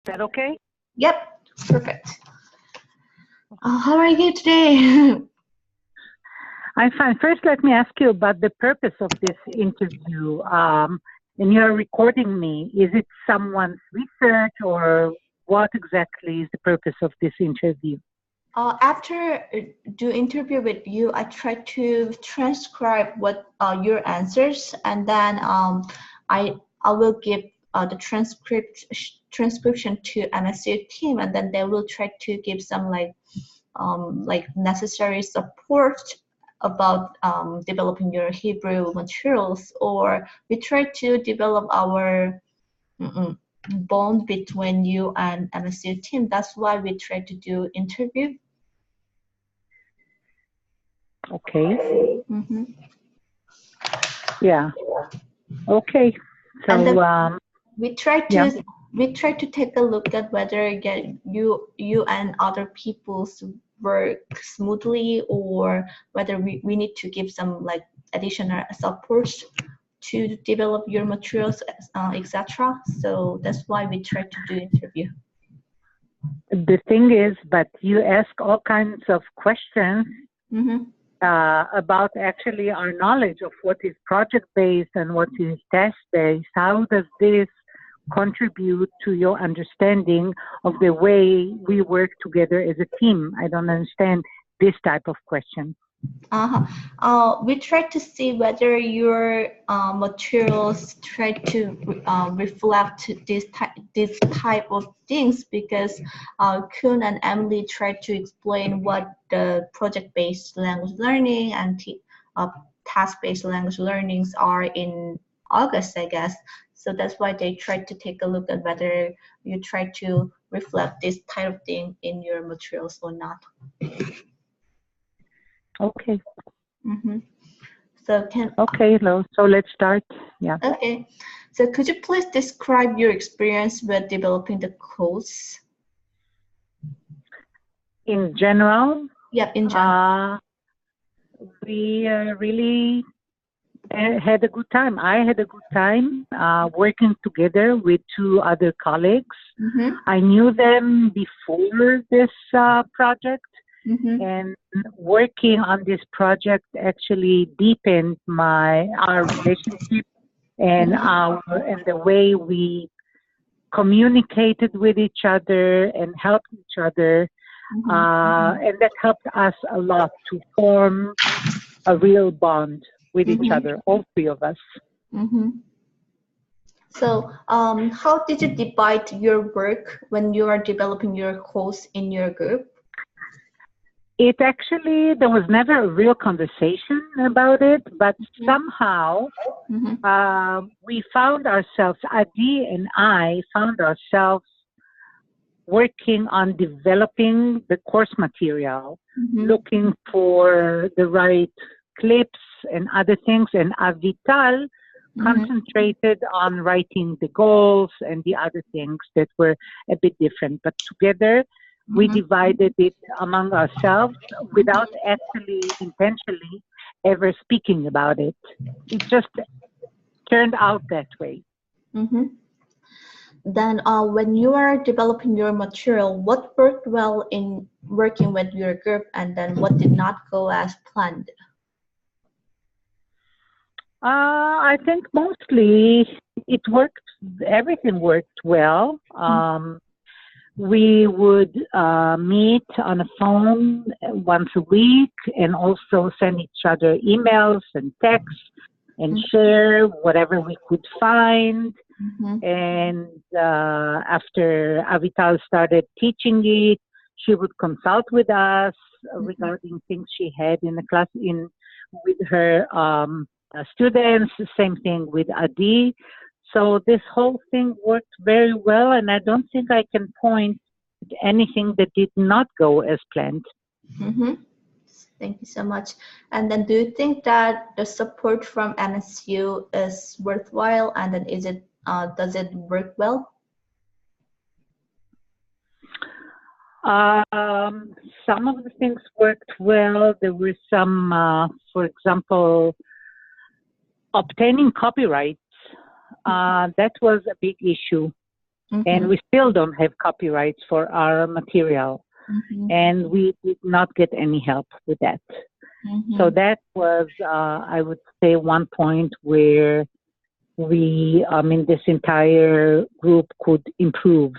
that okay? Yep, perfect. How are you today? I'm fine. First, let me ask you about the purpose of this interview. And you're recording me. Is it someone's research, or what exactly is the purpose of this interview? After do interview with you, I try to transcribe what your answers, and then I will give the transcription to MSU team, and then they will try to give some like necessary support about developing your Hebrew materials, or we try to develop our bond between you and MSU team. That's why we try to do interview. Okay. Mm-hmm. Yeah. Okay. So And then we try to take a look at whether you and other people's work smoothly, or whether we need to give some like additional support to develop your materials, etc. So that's why we try to do interview. the thing is, but you ask all kinds of questions about actually our knowledge of what is project-based and what is task-based. How does this contribute to your understanding of the way we work together as a team? I don't understand this type of question. We try to see whether your materials try to reflect this type of things, because Kuhn and Emily tried to explain what the project-based language learning and task-based language learnings are in August, I guess. So that's why they tried to take a look at whether you try to reflect this type of thing in your materials or not. Okay. So so let's start. Yeah. Okay. So could you please describe your experience with developing the codes? In general? Yeah, in general. We really had a good time. I had a good time working together with two other colleagues. I knew them before this project. And working on this project actually deepened our relationship and the way we communicated with each other and helped each other, and that helped us a lot to form a real bond with each other, all three of us. So, how did you divide your work when you are developing your course in your group? There was never a real conversation about it, but somehow we found ourselves, Adi and I found ourselves working on developing the course material, looking for the right clips and other things, and Avital concentrated on writing the goals and the other things that were a bit different, but together we divided it among ourselves without actually intentionally ever speaking about it. It just turned out that way. Then when you are developing your material, what worked well in working with your group, and then what did not go as planned? I think mostly it worked, everything worked well. We would meet on a phone once a week, and also send each other emails and texts and share whatever we could find. And after Avital started teaching it, she would consult with us regarding things she had in the class with her students. The same thing with Adi. So this whole thing worked very well, and I don't think I can point to anything that did not go as planned. Thank you so much. And then do you think that the support from MSU is worthwhile, and then does it work well? Some of the things worked well. There were some, for example, obtaining copyrights. That was a big issue. and we still don't have copyrights for our material. And we did not get any help with that. So that was, I would say, one point where we, this entire group could improve.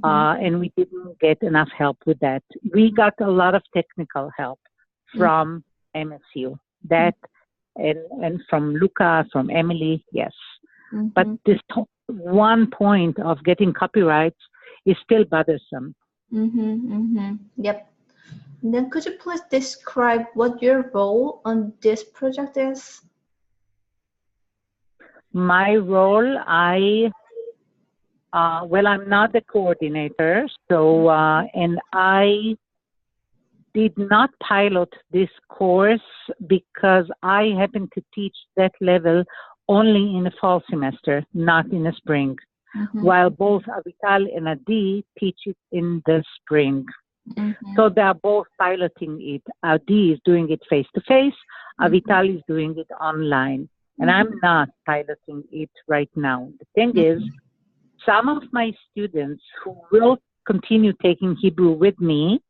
And we didn't get enough help with that. We got a lot of technical help from MSU, that and from Luca, from Emily, yes. But this one point of getting copyrights is still bothersome. Yep. And then could you please describe what your role on this project is? My role, I'm not the coordinator, so, and I did not pilot this course because I happen to teach that level only in the fall semester, not in the spring, while both Avital and Adi teach it in the spring. So they are both piloting it. Adi is doing it face-to-face, Avital is doing it online, and I'm not piloting it right now. The thing is, some of my students who will continue taking Hebrew with me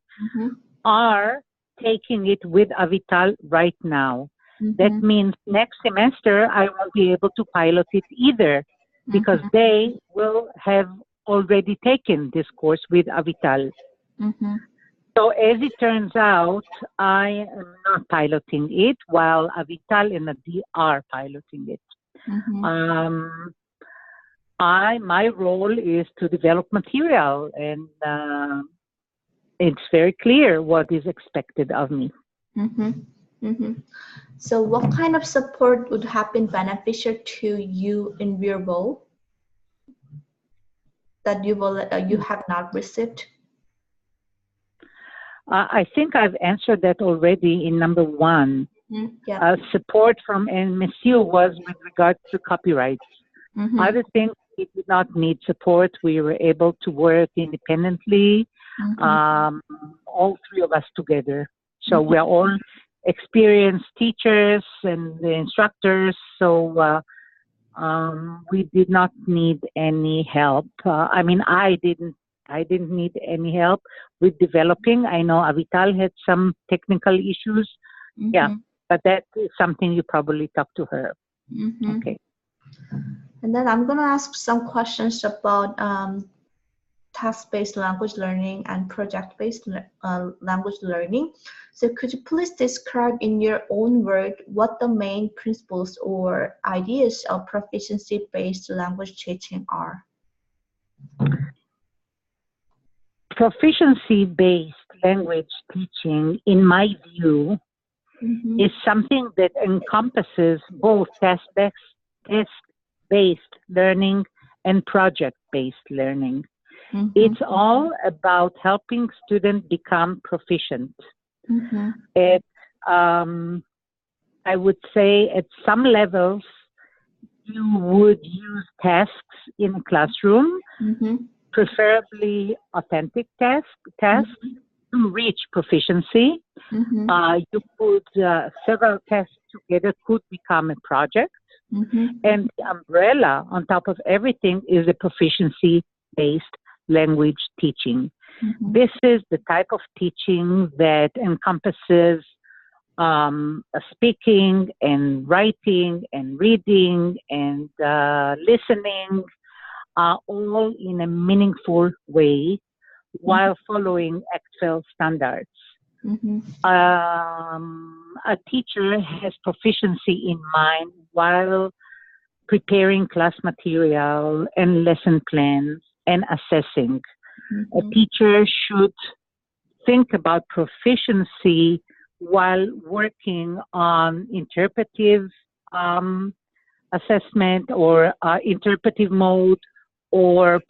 are taking it with Avital right now. That means next semester I won't be able to pilot it either because they will have already taken this course with Avital. So as it turns out, I am not piloting it while Avital and Adi are piloting it. My role is to develop material, and it's very clear what is expected of me. So what kind of support would have been beneficial to you in your role that you have not received? I think I've answered that already in number one. Support from MSU was with regards to copyrights. Other things, we did not need support. We were able to work independently, all three of us together. So we are all experienced teachers and the instructors, so we did not need any help. I didn't need any help with developing. I know Avital had some technical issues. Yeah, but that is something you probably talk to her. Okay. And then I'm going to ask some questions about task-based language learning and project-based language learning. So could you please describe in your own word what the main principles or ideas of proficiency-based language teaching are? Proficiency-based language teaching, in my view, is something that encompasses both task-based learning and project-based learning. It's all about helping students become proficient. I would say at some levels, you would use tasks in a classroom, preferably authentic tasks to reach proficiency. You could, several tasks together could become a project. And the umbrella on top of everything is a proficiency-based language teaching. This is the type of teaching that encompasses speaking and writing and reading and listening, all in a meaningful way while following Excel standards. A teacher has proficiency in mind while preparing class material and lesson plans and assessing. A teacher should think about proficiency while working on interpretive assessment or interpretive mode or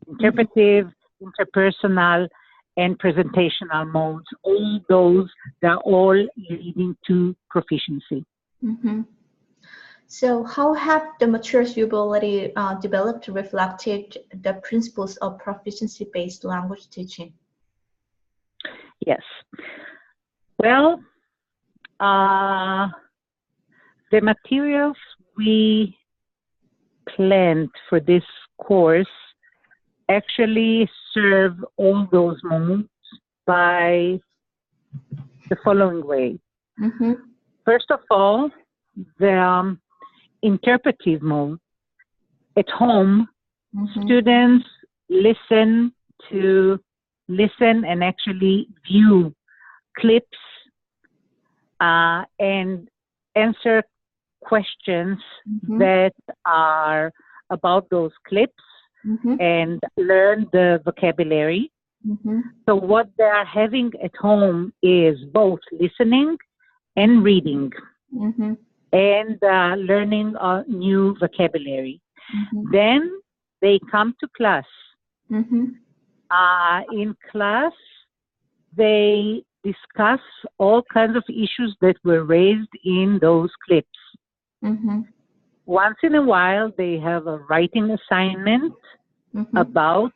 interpretive, interpersonal, and presentational modes. All those, they're all leading to proficiency. So how have the materials you've already developed reflected the principles of proficiency-based language teaching? Yes. Well, the materials we planned for this course actually serve all those modes by the following way. First of all, the interpretive mode. At home, students listen and actually view clips and answer questions that are about those clips and learn the vocabulary. So what they are having at home is both listening and reading and learning new vocabulary. Then they come to class. In class, they discuss all kinds of issues that were raised in those clips. Once in a while, they have a writing assignment about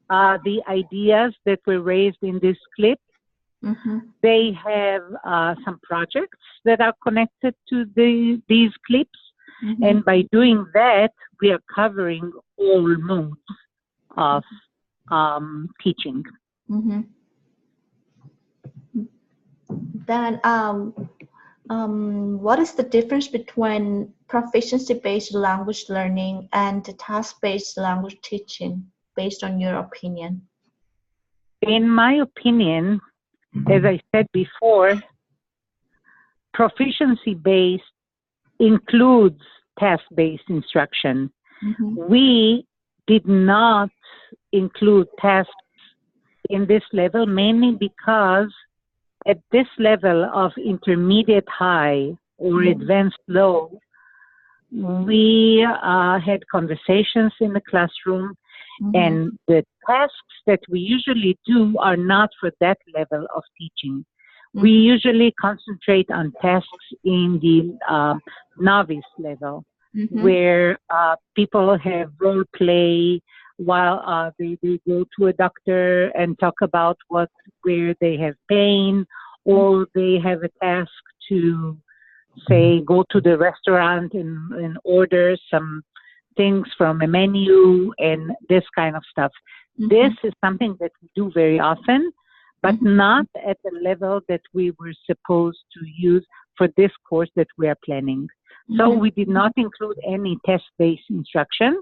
the ideas that were raised in this clip. They have some projects that are connected to these clips. And by doing that, we are covering all modes of teaching. Then, what is the difference between proficiency-based language learning and task-based language teaching, based on your opinion? In my opinion, as I said before, proficiency-based includes task-based instruction. We did not include tasks in this level, mainly because at this level of intermediate high or advanced low, we had conversations in the classroom, and the tasks that we usually do are not for that level of teaching. We usually concentrate on tasks in the novice level, where people have role play while they go to a doctor and talk about where they have pain, or they have a task to, say, go to the restaurant and order some things from a menu and this kind of stuff. This is something that we do very often, but not at the level that we were supposed to use for this course that we are planning. So we did not include any test-based instruction.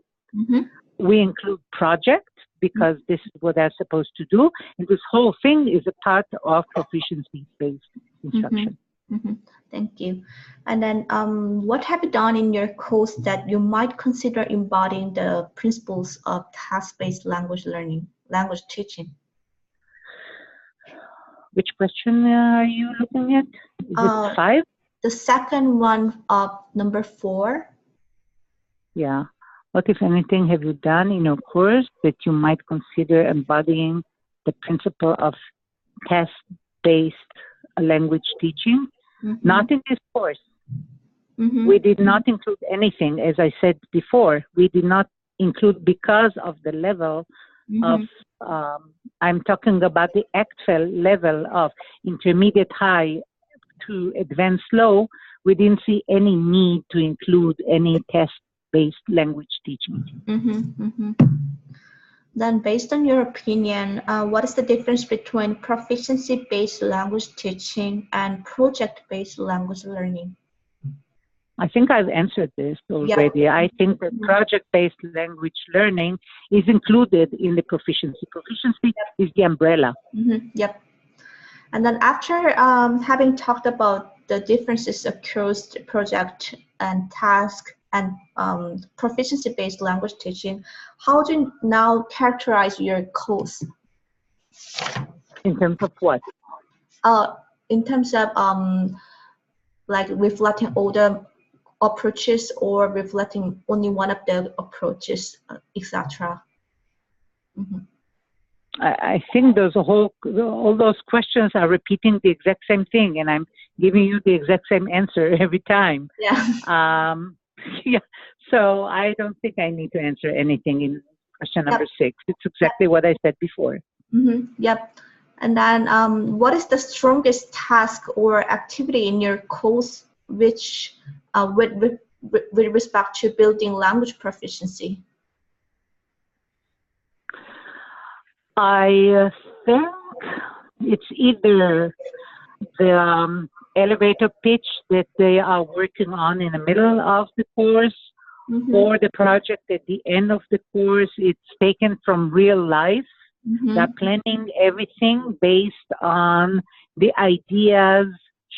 We include projects because this is what they're supposed to do. And this whole thing is a part of proficiency-based instruction. Thank you. And then what have you done in your course that you might consider embodying the principles of task-based language learning, language teaching? Which question are you looking at? Is it 5? The second one of number 4. Yeah. What, if anything, have you done in your course that you might consider embodying the principle of task-based language teaching? Not in this course. We did not include anything. As I said before, we did not include because of the level of, I'm talking about the actual level of intermediate high to advanced low. We didn't see any need to include any test-based language teaching. Then based on your opinion, what is the difference between proficiency-based language teaching and project-based language learning? I think I've answered this already. I think that project-based language learning is included in the proficiency. Proficiency is the umbrella. Yep. And then after having talked about the differences across project and task and proficiency-based language teaching, how do you now characterize your course? In terms of what? In terms of like reflecting all the approaches or reflecting only one of the approaches, etc. I think all those questions are repeating the exact same thing, and I'm giving you the exact same answer every time. Yeah. Yeah. So I don't think I need to answer anything in question number 6. It's exactly what I said before. Yep. And then what is the strongest task or activity in your course which with respect to building language proficiency? I think it's either the elevator pitch that they are working on in the middle of the course, or the project at the end of the course. It's taken from real life. They're planning everything based on the ideas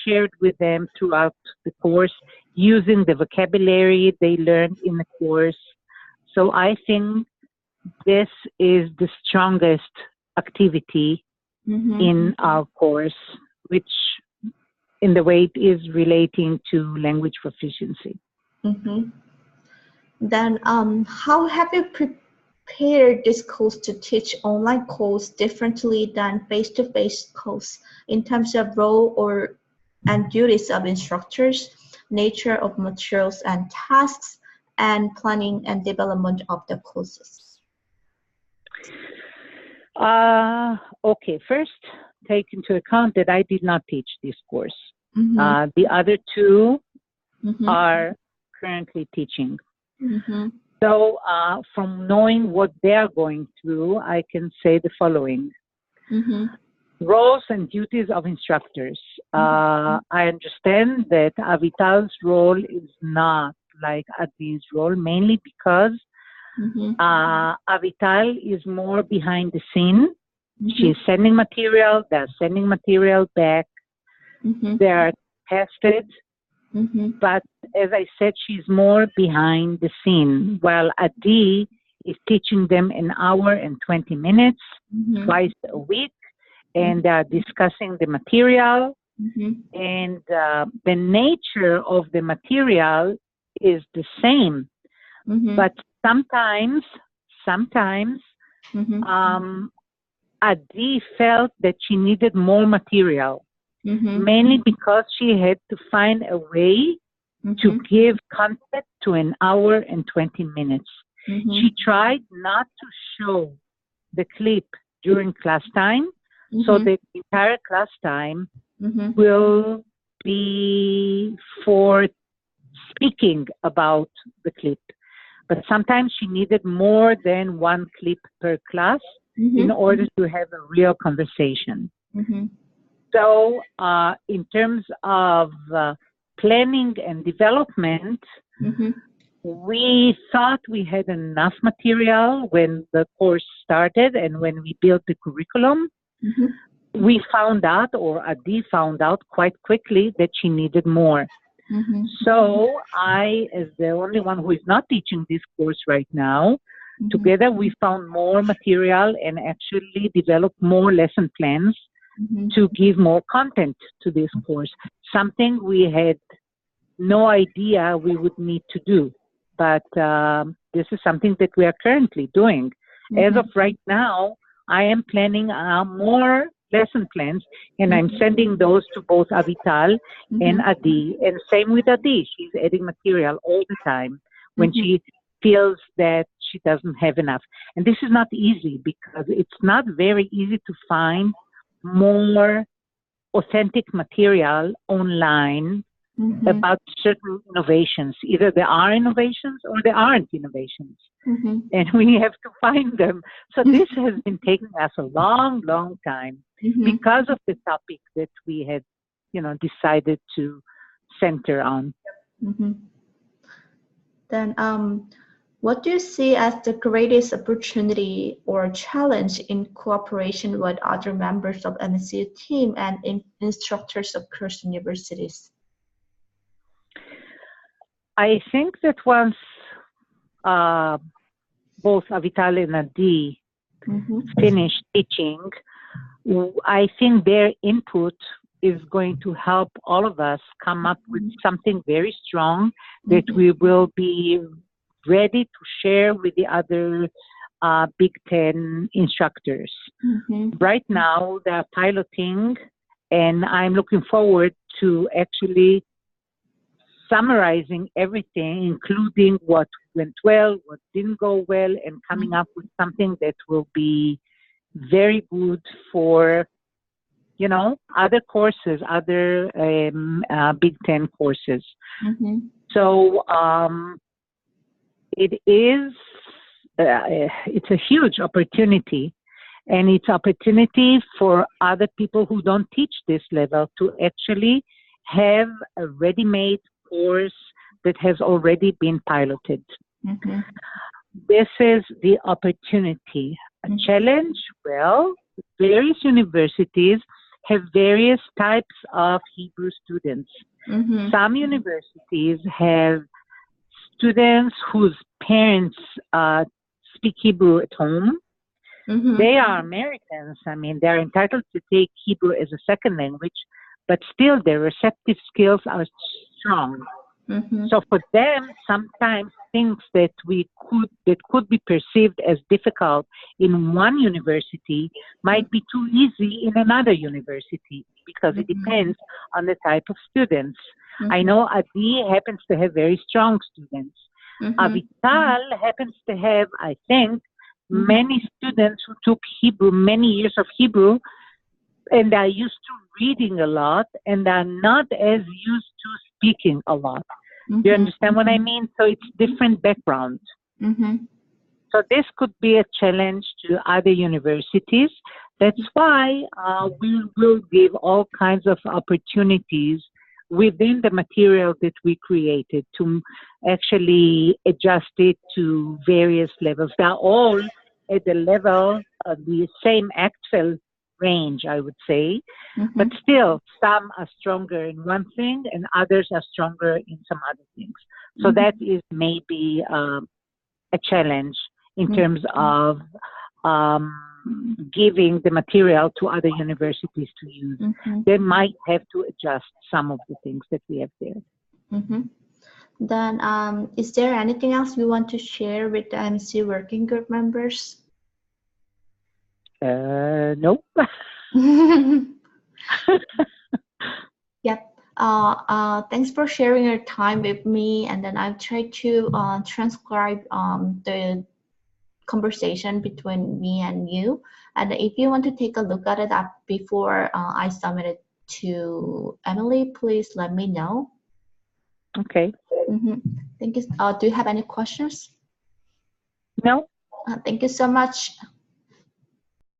shared with them throughout the course, using the vocabulary they learned in the course. So I think this is the strongest activity in our course, which in the way it is relating to language proficiency. Then how have you prepared this course to teach online course differently than face-to-face course in terms of role and duties of instructors, nature of materials and tasks, and planning and development of the courses? Okay, first take into account that I did not teach this course. The other two are currently teaching. So from knowing what they're going through, I can say the following. Roles and duties of instructors. I understand that Avital's role is not like Adi's role, mainly because Avital is more behind the scene. She's sending material, they're sending material back, they're tested, but as I said, she's more behind the scene, while Adi is teaching them an hour and 20 minutes twice a week, and they're discussing the material, and the nature of the material is the same, but sometimes Adi felt that she needed more material, mainly because she had to find a way to give content to an hour and 20 minutes. She tried not to show the clip during class time, so the entire class time will be for speaking about the clip. But sometimes she needed more than one clip per class in order to have a real conversation. So in terms of planning and development, we thought we had enough material when the course started and when we built the curriculum. We found out, or Adi found out quite quickly, that she needed more. So I, as the only one who is not teaching this course right now, together we found more material and actually developed more lesson plans to give more content to this course, something we had no idea we would need to do. But this is something that we are currently doing. As of right now, I am planning more lesson plans, and I'm sending those to both Avital and Adi. And same with Adi. She's adding material all the time when she feels that she doesn't have enough. And this is not easy because it's not very easy to find more authentic material online about certain innovations. Either there are innovations or there aren't innovations. And we have to find them. So this has been taking us a long, long time because of the topic that we had, decided to center on. Then what do you see as the greatest opportunity or challenge in cooperation with other members of MSU team and instructors of course universities? I think that once both Avital and Adi finish teaching, I think their input is going to help all of us come up with something very strong that we will be ready to share with the other Big Ten instructors. Right now, they're piloting, and I'm looking forward to actually summarizing everything, including what went well, what didn't go well, and coming up with something that will be very good for other courses, other Big Ten courses. Mm-hmm. So it is, it's a huge opportunity, and it's opportunity for other people who don't teach this level to actually have a ready-made course that has already been piloted. Mm-hmm. This is the opportunity. A challenge, well, various universities have various types of Hebrew students. Mm-hmm. Some universities have students whose parents speak Hebrew at home. Mm-hmm. They are Americans. I mean, they're entitled to take Hebrew as a second language, but still their receptive skills are strong. Mm-hmm. So for them, sometimes things that could be perceived as difficult in one university might be too easy in another university, because it depends on the type of students. I know Adi happens to have very strong students. Avital happens to have, I think, many students who took Hebrew, many years of Hebrew, and are used to reading a lot and are not as used to speaking a lot. Do you understand what I mean? So it's different backgrounds. So this could be a challenge to other universities. That's why we will give all kinds of opportunities within the material that we created to actually adjust it to various levels. They're all at the level of the same actual range, I would say. But still, some are stronger in one thing and others are stronger in some other things. So that is maybe a challenge in terms of giving the material to other universities to use. They might have to adjust some of the things that we have there. Then, is there anything else you want to share with the MC working group members? Nope. Yep. Thanks for sharing your time with me, and then I've tried to transcribe the conversation between me and you. And if you want to take a look at it before I submit it to Emily, please let me know. Okay. Thank you. Do you have any questions? No. Thank you so much.